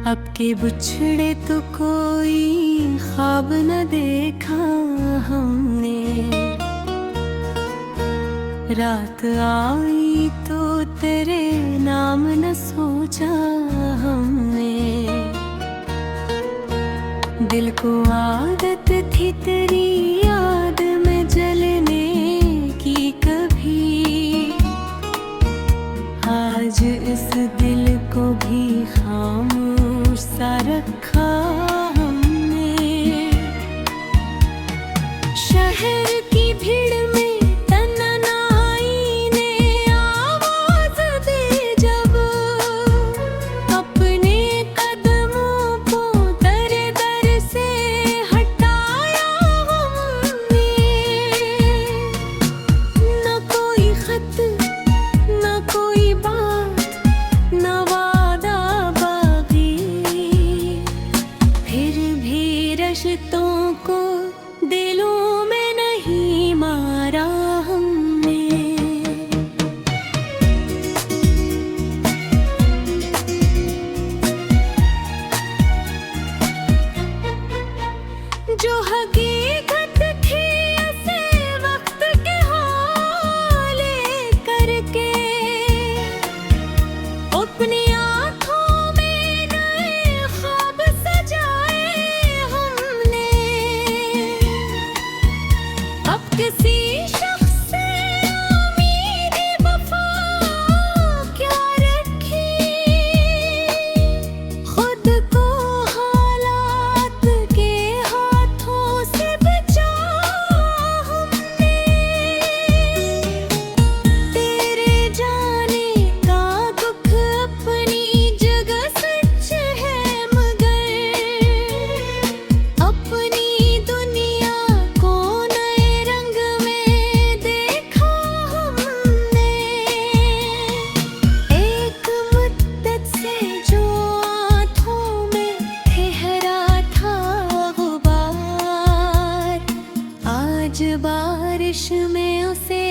अब के बिछड़े तो कोई ख्वाब न देखा हमने। रात आई तो तेरे नाम न सोचा हमने। दिल को आदत थी तेरी याद में जलने की कभी। आज इस दिल को भी खामोश सा रखा हमने। शहर की भीड़ में तन्हाई ने आवाज दी जब। अपने कदमों को दर दर से हटाया हमने। न कोई खत न कोई बात न वादा बाकी। फिर भी रिश्तों को दिलों में नहीं मारा हमने। जो हकीकत थी ऐसे वक्त के हवाले करके। अपनी आँखों में नए ख्वाब सजाए हमने। अब किसी शख्स से उम्मीद वफा क्या रखी। खुद को हालात के हाथों से बचा हमने। तेरे जाने का दुख अपनी जगह सच है मगर। अपनी दुनिया को नए रंग में देखा हमने। एक मुद्दत से जो आँखों में ठहरा था गुबार। आज बारिश में उसे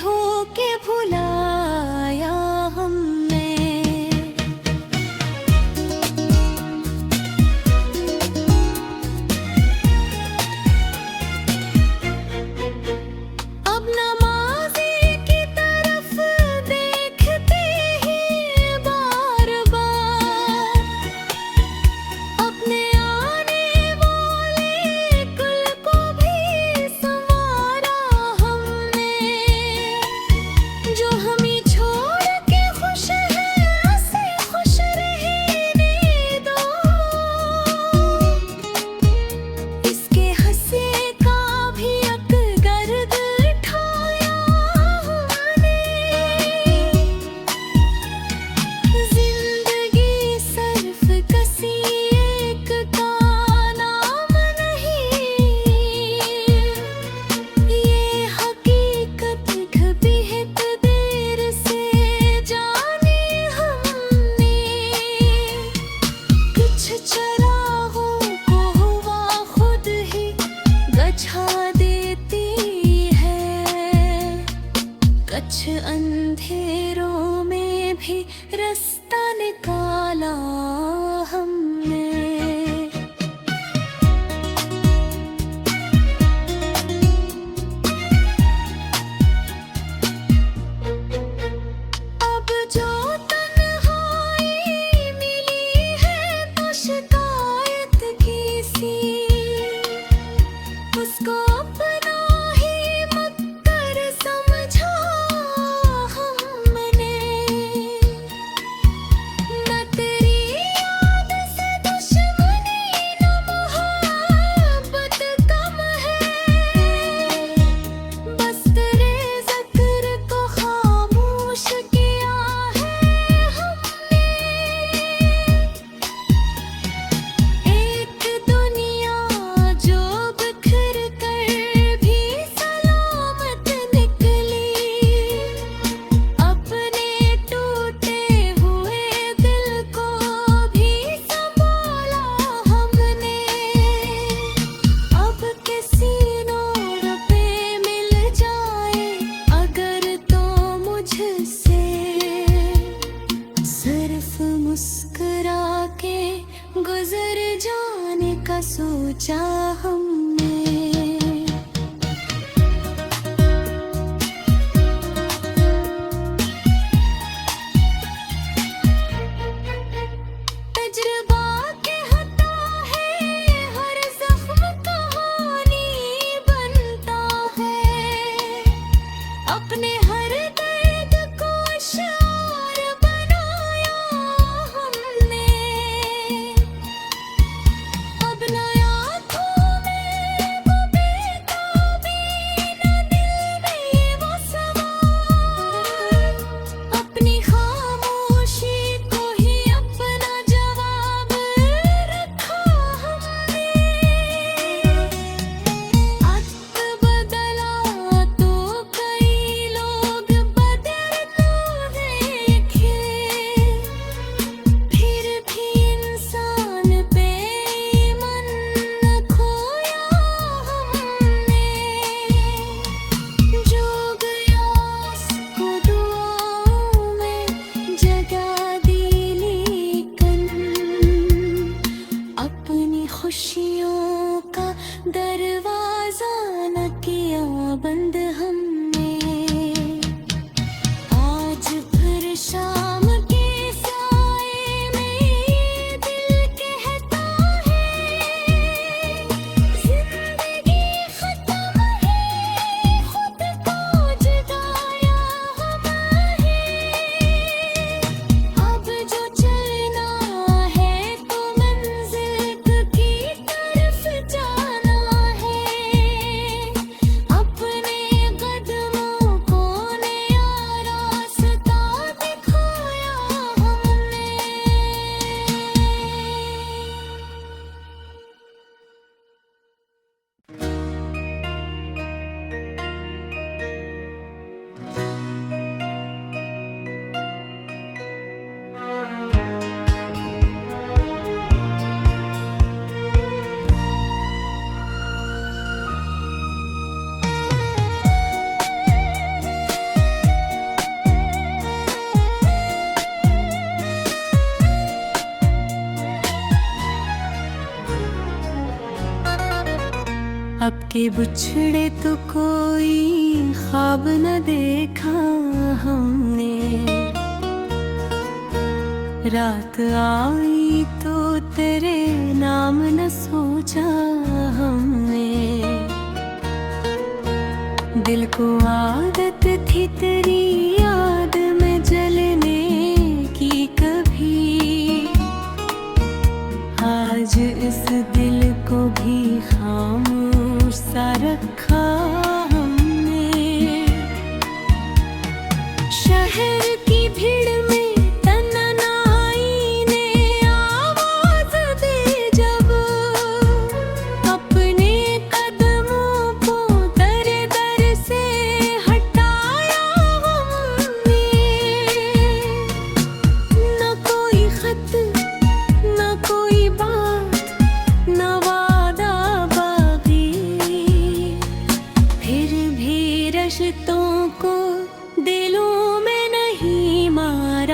धो के भुलाया हमने। अब नमाज़ी की तरफ देखते ही बार बार। अपने आने वाले कुल को भी संवारा हमने। जो हमें छोड़ के खुश है उसे खुश रहने दो। इसके हंसे का भी अक गर्द उठाया हमने। जिंदगी सर्फ कसी एक का नाम नहीं। ये हकीकत कभी है देर से जाने हमने। कुछ चरागों को हवा खुद ही गझा देती है। कुछ अंधेरों में भी रास्ता निकाला हमने। अब जो तन्हाई मिली है तो शिकवा गुजर जाने का सोचा हमने। तजुर्बा कहता है हर जख्म कहानी बनता है, अपने हर दर्द को शार बनाया हमने। अब न आँखों में वो बेताबी, न दिल में वो सवाल, अपनी खामोशी को ही अपना जवाब रखा हमने। वक्त बदला तो कई लोग बदलना देखे, फिर भी इंसान पे ईमान न खोया हमने। जो गया उसको दुआओं में जगह दी, लेकिन अपनी खुशियों का दरवाजा न किया बंद हमने। आज फिर शाम के साए में दिल कहता है, जिंदगी खत्म है, खुद को जगाया हमें। अब जो चलना है तो मंजिल की तरफ जाना है, अपने कदमों को नया रास्ता दिखाया हमने। अब के बिछड़े तो कोई ख्वाब न देखा हमने, रात आई तो तेरे नाम न सोचा हमने। दिल को आदत थी तेरी याद में जलने की कभी, आज इस दिल को भी खामोश सा रखा हमने। शहर की भीड़ में तन्हाई ने आवाज दी जब, अपने कदमों को दर दर से हटाया हमने। न कोई खत, न कोई बात, न वादा बाकी, फिर भी रिश्तों को दिलों में नहीं मारा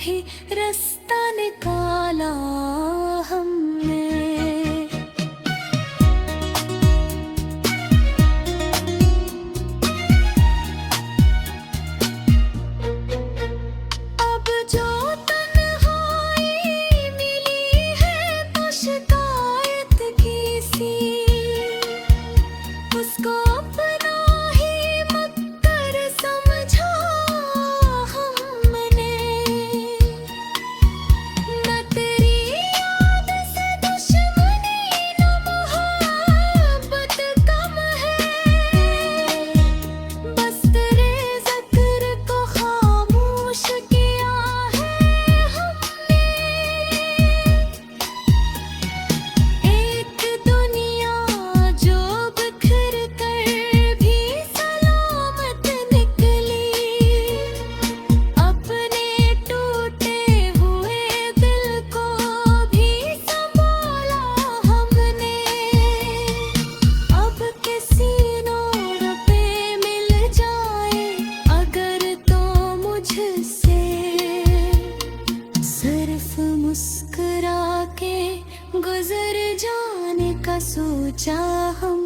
भी रास्ता निकाला हमने। अब जो तन्हाई मिली है तो शिकायत की सी, उसको अपना ही मक्कर समझा हमने। न तेरी याद से दुश्मनी न मोहब्बत कम है, बस तेरे ज़िक्र को खामोश किया है हमने। एक दुनिया जो बिखर कर भी सलामत निकली, अपने टूटे हुए दिल को भी संभाला हमने। अब किसी नोर पे मिल जाए अगर तो मुझसे, सिर्फ मुस्कुरा के गुजर जाने का सोचा हम